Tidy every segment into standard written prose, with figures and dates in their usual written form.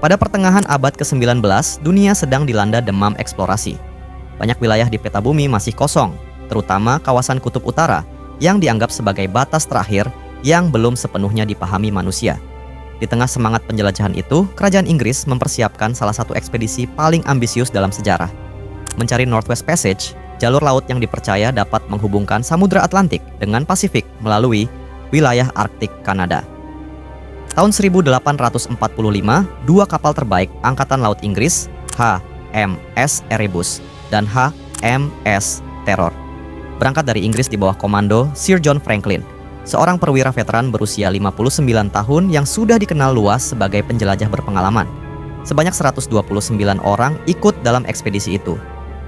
Pada pertengahan abad ke-19, dunia sedang dilanda demam eksplorasi. Banyak wilayah di peta bumi masih kosong, terutama kawasan kutub utara yang dianggap sebagai batas terakhir yang belum sepenuhnya dipahami manusia. Di tengah semangat penjelajahan itu, kerajaan Inggris mempersiapkan salah satu ekspedisi paling ambisius dalam sejarah. Mencari Northwest Passage, jalur laut yang dipercaya dapat menghubungkan Samudra Atlantik dengan Pasifik melalui wilayah Arktik Kanada. Tahun 1845, dua kapal terbaik Angkatan Laut Inggris, HMS Erebus dan HMS Terror, berangkat dari Inggris di bawah komando Sir John Franklin, seorang perwira veteran berusia 59 tahun yang sudah dikenal luas sebagai penjelajah berpengalaman. Sebanyak 129 orang ikut dalam ekspedisi itu.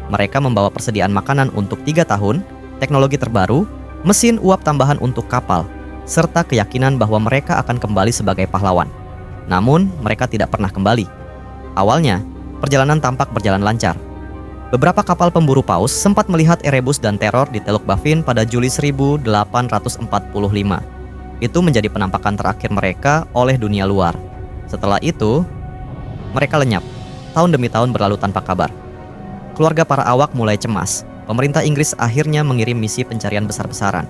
Mereka membawa persediaan makanan untuk 3 tahun, teknologi terbaru, mesin uap tambahan untuk kapal, serta keyakinan bahwa mereka akan kembali sebagai pahlawan. Namun, mereka tidak pernah kembali. Awalnya, perjalanan tampak berjalan lancar. Beberapa kapal pemburu paus sempat melihat Erebus dan Terror di Teluk Baffin pada Juli 1845. Itu menjadi penampakan terakhir mereka oleh dunia luar. Setelah itu, mereka lenyap. Tahun demi tahun berlalu tanpa kabar. Keluarga para awak mulai cemas. Pemerintah Inggris akhirnya mengirim misi pencarian besar-besaran.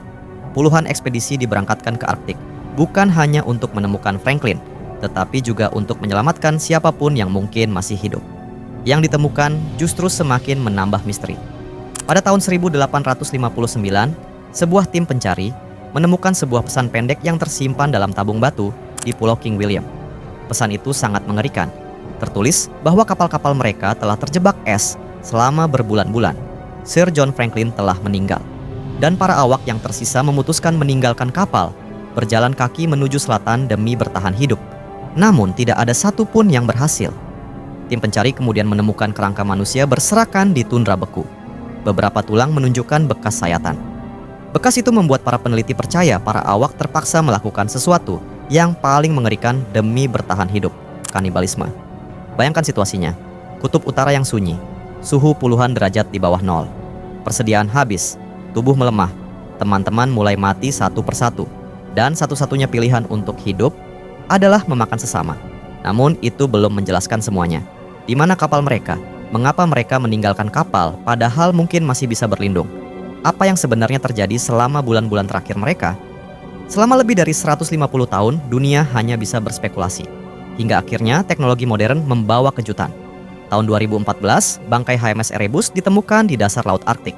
Puluhan ekspedisi diberangkatkan ke Arktik, bukan hanya untuk menemukan Franklin, tetapi juga untuk menyelamatkan siapapun yang mungkin masih hidup. Yang ditemukan justru semakin menambah misteri. Pada tahun 1859, sebuah tim pencari menemukan sebuah pesan pendek yang tersimpan dalam tabung batu di Pulau King William. Pesan itu sangat mengerikan. Tertulis bahwa kapal-kapal mereka telah terjebak es selama berbulan-bulan. Sir John Franklin telah meninggal. Dan para awak yang tersisa memutuskan meninggalkan kapal, berjalan kaki menuju selatan demi bertahan hidup. Namun tidak ada satupun yang berhasil. Tim pencari kemudian menemukan kerangka manusia berserakan di tundra beku. Beberapa tulang menunjukkan bekas sayatan. Bekas itu membuat para peneliti percaya para awak terpaksa melakukan sesuatu yang paling mengerikan demi bertahan hidup, kanibalisme. Bayangkan situasinya, kutub utara yang sunyi, suhu puluhan derajat di bawah nol. Persediaan habis. Tubuh melemah, teman-teman mulai mati satu persatu, dan satu-satunya pilihan untuk hidup adalah memakan sesama. Namun itu belum menjelaskan semuanya. Di mana kapal mereka? Mengapa mereka meninggalkan kapal padahal mungkin masih bisa berlindung? Apa yang sebenarnya terjadi selama bulan-bulan terakhir mereka? Selama lebih dari 150 tahun, dunia hanya bisa berspekulasi. Hingga akhirnya teknologi modern membawa kejutan. Tahun 2014, bangkai HMS Erebus ditemukan di dasar Laut Arktik.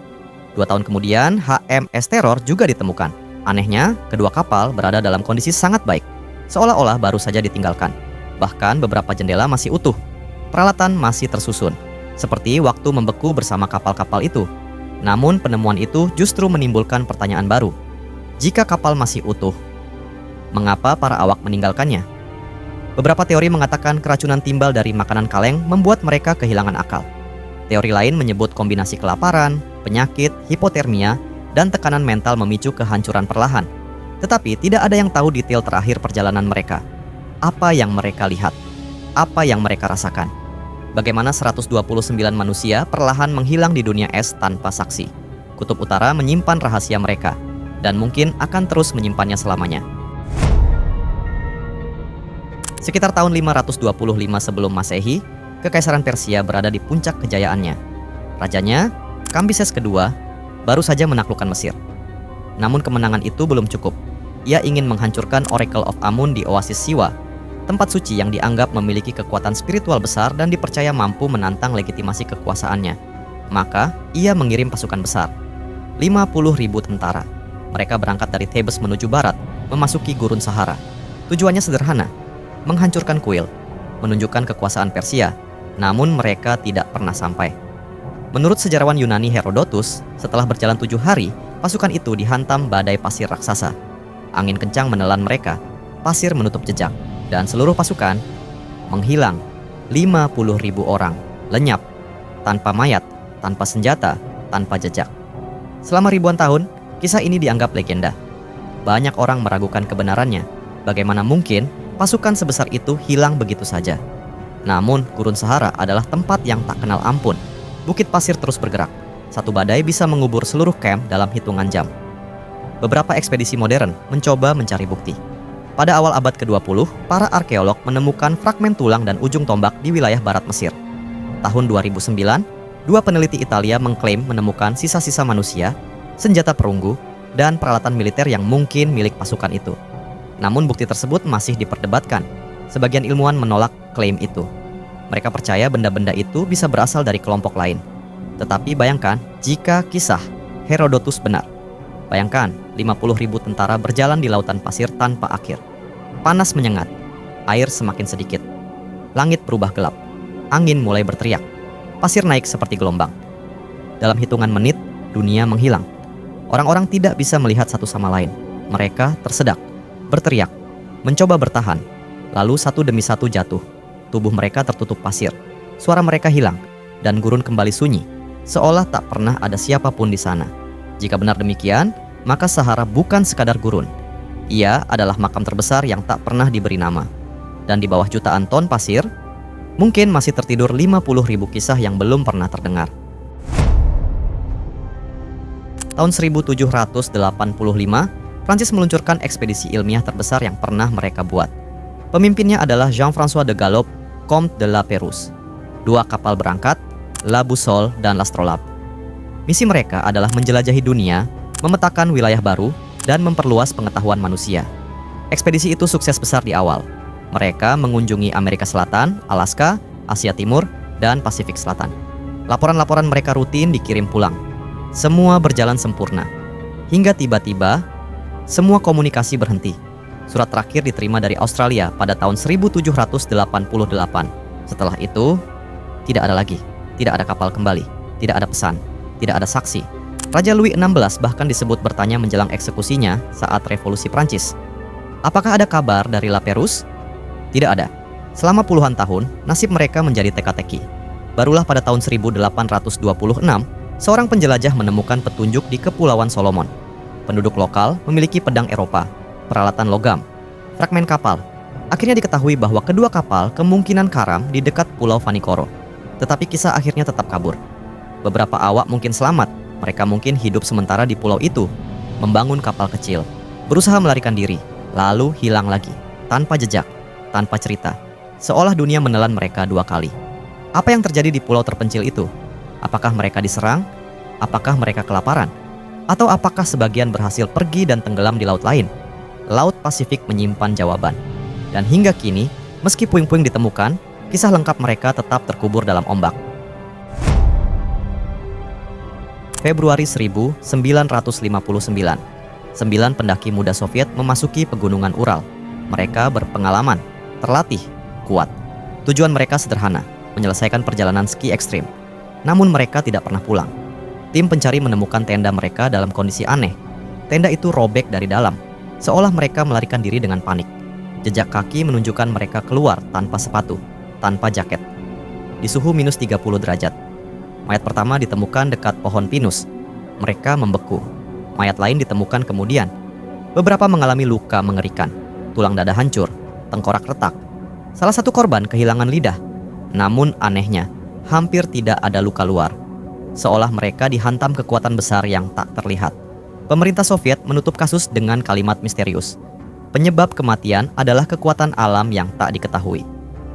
2 tahun kemudian, HMS Terror juga ditemukan. Anehnya, kedua kapal berada dalam kondisi sangat baik, seolah-olah baru saja ditinggalkan. Bahkan beberapa jendela masih utuh. Peralatan masih tersusun, seperti waktu membeku bersama kapal-kapal itu. Namun penemuan itu justru menimbulkan pertanyaan baru. Jika kapal masih utuh, mengapa para awak meninggalkannya? Beberapa teori mengatakan keracunan timbal dari makanan kaleng membuat mereka kehilangan akal. Teori lain menyebut kombinasi kelaparan, penyakit, hipotermia, dan tekanan mental memicu kehancuran perlahan. Tetapi tidak ada yang tahu detail terakhir perjalanan mereka. Apa yang mereka lihat? Apa yang mereka rasakan? Bagaimana 129 manusia perlahan menghilang di dunia es tanpa saksi? Kutub Utara menyimpan rahasia mereka, dan mungkin akan terus menyimpannya selamanya. Sekitar tahun 525 sebelum Masehi, Kekaisaran Persia berada di puncak kejayaannya. Rajanya, Kambises II, baru saja menaklukkan Mesir. Namun kemenangan itu belum cukup. Ia ingin menghancurkan Oracle of Amun di Oasis Siwa, tempat suci yang dianggap memiliki kekuatan spiritual besar dan dipercaya mampu menantang legitimasi kekuasaannya. Maka, ia mengirim pasukan besar, 50.000 tentara. Mereka berangkat dari Thebes menuju barat, memasuki gurun Sahara. Tujuannya sederhana, menghancurkan kuil, menunjukkan kekuasaan Persia. Namun mereka tidak pernah sampai. Menurut sejarawan Yunani Herodotus, setelah berjalan 7 hari, pasukan itu dihantam badai pasir raksasa. Angin kencang menelan mereka, pasir menutup jejak, dan seluruh pasukan menghilang. 50.000 orang lenyap, tanpa mayat, tanpa senjata, tanpa jejak. Selama ribuan tahun, kisah ini dianggap legenda. Banyak orang meragukan kebenarannya. Bagaimana mungkin pasukan sebesar itu hilang begitu saja? Namun, gurun Sahara adalah tempat yang tak kenal ampun. Bukit pasir terus bergerak. Satu badai bisa mengubur seluruh camp dalam hitungan jam. Beberapa ekspedisi modern mencoba mencari bukti. Pada awal abad ke-20, para arkeolog menemukan fragmen tulang dan ujung tombak di wilayah barat Mesir. Tahun 2009, dua peneliti Italia mengklaim menemukan sisa-sisa manusia, senjata perunggu, dan peralatan militer yang mungkin milik pasukan itu. Namun bukti tersebut masih diperdebatkan. Sebagian ilmuwan menolak klaim itu. Mereka percaya benda-benda itu bisa berasal dari kelompok lain. Tetapi bayangkan jika kisah Herodotus benar. Bayangkan 50.000 tentara berjalan di lautan pasir tanpa akhir. Panas menyengat, air semakin sedikit. Langit berubah gelap, angin mulai berteriak. Pasir naik seperti gelombang. Dalam hitungan menit, dunia menghilang. Orang-orang tidak bisa melihat satu sama lain. Mereka tersedak, berteriak, mencoba bertahan. Lalu satu demi satu jatuh. Tubuh mereka tertutup pasir. Suara mereka hilang, dan gurun kembali sunyi, seolah tak pernah ada siapapun di sana. Jika benar demikian, maka Sahara bukan sekadar gurun. Ia adalah makam terbesar yang tak pernah diberi nama. Dan di bawah jutaan ton pasir, mungkin masih tertidur 50.000 kisah yang belum pernah terdengar. Tahun 1785, Prancis meluncurkan ekspedisi ilmiah terbesar yang pernah mereka buat. Pemimpinnya adalah Jean-François de Galaup, Comte de la Pérouse. Dua kapal berangkat, La Boussole dan l'Astrolabe. Misi mereka adalah menjelajahi dunia, memetakan wilayah baru, dan memperluas pengetahuan manusia. Ekspedisi itu sukses besar di awal. Mereka mengunjungi Amerika Selatan, Alaska, Asia Timur, dan Pasifik Selatan. Laporan-laporan mereka rutin dikirim pulang. Semua berjalan sempurna. Hingga tiba-tiba, semua komunikasi berhenti. Surat terakhir diterima dari Australia pada tahun 1788. Setelah itu, tidak ada lagi. Tidak ada kapal kembali. Tidak ada pesan. Tidak ada saksi. Raja Louis XVI bahkan disebut bertanya menjelang eksekusinya saat revolusi Prancis. Apakah ada kabar dari La Pérouse? Tidak ada. Selama puluhan tahun, nasib mereka menjadi teka-teki. Barulah pada tahun 1826, seorang penjelajah menemukan petunjuk di Kepulauan Solomon. Penduduk lokal memiliki pedang Eropa, peralatan logam, fragmen kapal. Akhirnya diketahui bahwa kedua kapal kemungkinan karam di dekat Pulau Vanikoro. Tetapi kisah akhirnya tetap kabur. Beberapa awak mungkin selamat. Mereka mungkin hidup sementara di pulau itu, membangun kapal kecil, berusaha melarikan diri, lalu hilang lagi, tanpa jejak, tanpa cerita. Seolah dunia menelan mereka dua kali. Apa yang terjadi di pulau terpencil itu? Apakah mereka diserang? Apakah mereka kelaparan? Atau apakah sebagian berhasil pergi dan tenggelam di laut lain? Laut Pasifik menyimpan jawaban. Dan hingga kini, meski puing-puing ditemukan, kisah lengkap mereka tetap terkubur dalam ombak. Februari 1959, 9 pendaki muda Soviet memasuki pegunungan Ural. Mereka berpengalaman, terlatih, kuat. Tujuan mereka sederhana, menyelesaikan perjalanan ski ekstrim. Namun mereka tidak pernah pulang. Tim pencari menemukan tenda mereka dalam kondisi aneh. Tenda itu robek dari dalam, seolah mereka melarikan diri dengan panik. Jejak kaki menunjukkan mereka keluar tanpa sepatu, tanpa jaket. Di suhu minus 30 derajat. Mayat pertama ditemukan dekat pohon pinus. Mereka membeku. Mayat lain ditemukan kemudian. Beberapa mengalami luka mengerikan. Tulang dada hancur, tengkorak retak. Salah satu korban kehilangan lidah. Namun anehnya, hampir tidak ada luka luar. Seolah mereka dihantam kekuatan besar yang tak terlihat. Pemerintah Soviet menutup kasus dengan kalimat misterius. Penyebab kematian adalah kekuatan alam yang tak diketahui.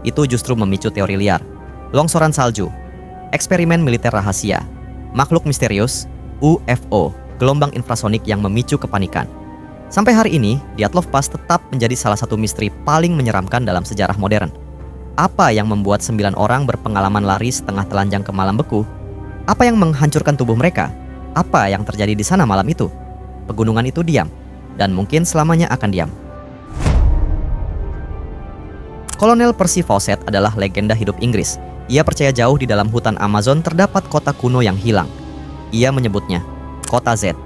Itu justru memicu teori liar. Longsoran salju, eksperimen militer rahasia, makhluk misterius, UFO, gelombang infrasonik yang memicu kepanikan. Sampai hari ini, Dyatlov Pass tetap menjadi salah satu misteri paling menyeramkan dalam sejarah modern. Apa yang membuat 9 orang berpengalaman lari setengah telanjang ke malam beku? Apa yang menghancurkan tubuh mereka? Apa yang terjadi di sana malam itu? Pegunungan itu diam, dan mungkin selamanya akan diam. Kolonel Percy Fawcett adalah legenda hidup Inggris. Ia percaya jauh di dalam hutan Amazon terdapat kota kuno yang hilang. Ia menyebutnya Kota Z.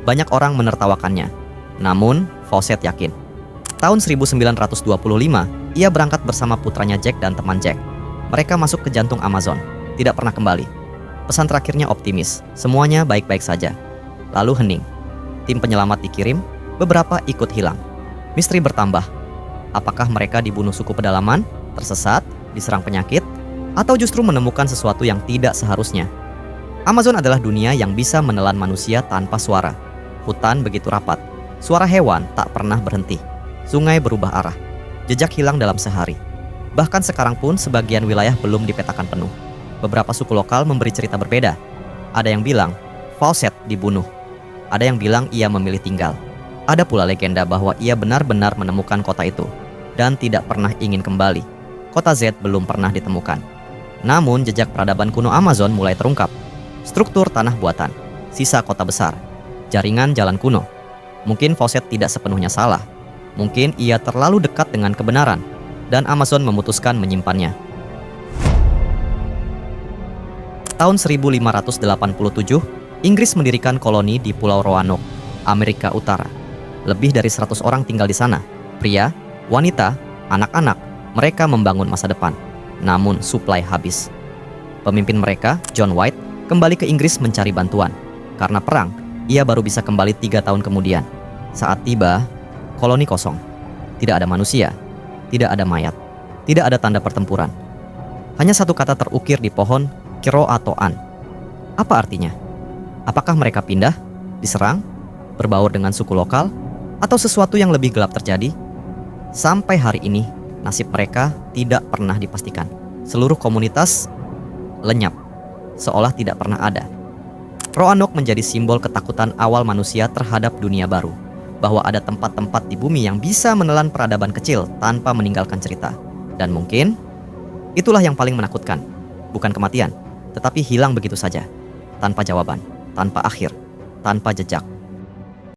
Banyak orang menertawakannya. Namun, Fawcett yakin. Tahun 1925, ia berangkat bersama putranya Jack dan teman Jack. Mereka masuk ke jantung Amazon, tidak pernah kembali. Pesan terakhirnya optimis, semuanya baik-baik saja. Lalu hening. Tim penyelamat dikirim, beberapa ikut hilang. Misteri bertambah. Apakah mereka dibunuh suku pedalaman, tersesat, diserang penyakit, atau justru menemukan sesuatu yang tidak seharusnya? Amazon adalah dunia yang bisa menelan manusia tanpa suara. Hutan begitu rapat. Suara hewan tak pernah berhenti. sungai berubah arah, jejak hilang dalam sehari. Bahkan sekarang pun sebagian wilayah belum dipetakan penuh. Beberapa suku lokal memberi cerita berbeda. Ada yang bilang Fawcett dibunuh. Ada yang bilang ia memilih tinggal. Ada pula legenda bahwa ia benar-benar menemukan kota itu dan tidak pernah ingin kembali. Kota Z belum pernah ditemukan. Namun jejak peradaban kuno Amazon mulai terungkap. Struktur tanah buatan, sisa kota besar, jaringan jalan kuno. Mungkin Fawcett tidak sepenuhnya salah. Mungkin ia terlalu dekat dengan kebenaran dan Amazon memutuskan menyimpannya. Tahun 1587, Inggris mendirikan koloni di Pulau Roanoke, Amerika Utara. Lebih dari 100 orang tinggal di sana. Pria, wanita, anak-anak, mereka membangun masa depan. Namun suplai habis. Pemimpin mereka, John White, kembali ke Inggris mencari bantuan. Karena perang, ia baru bisa kembali 3 tahun kemudian. Saat tiba, koloni kosong. Tidak ada manusia, tidak ada mayat, tidak ada tanda pertempuran. Hanya satu kata terukir di pohon, Kiroatoan. Apa artinya? Apakah mereka pindah, diserang, berbaur dengan suku lokal, atau sesuatu yang lebih gelap terjadi? Sampai hari ini, nasib mereka tidak pernah dipastikan. Seluruh komunitas lenyap, seolah tidak pernah ada. Roanoke menjadi simbol ketakutan awal manusia terhadap dunia baru, bahwa ada tempat-tempat di bumi yang bisa menelan peradaban kecil tanpa meninggalkan cerita. Dan mungkin itulah yang paling menakutkan, bukan kematian, tetapi hilang begitu saja, tanpa jawaban, tanpa akhir, tanpa jejak.